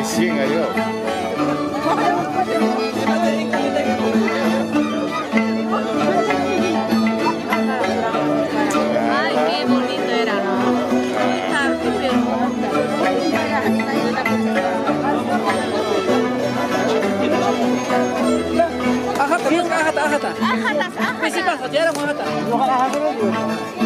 100 hay dos. Ay, qué bonito era, ¿no? Está Ahata, ahata. Ajatas, ajatas. Principal, hati-hati mo ahata.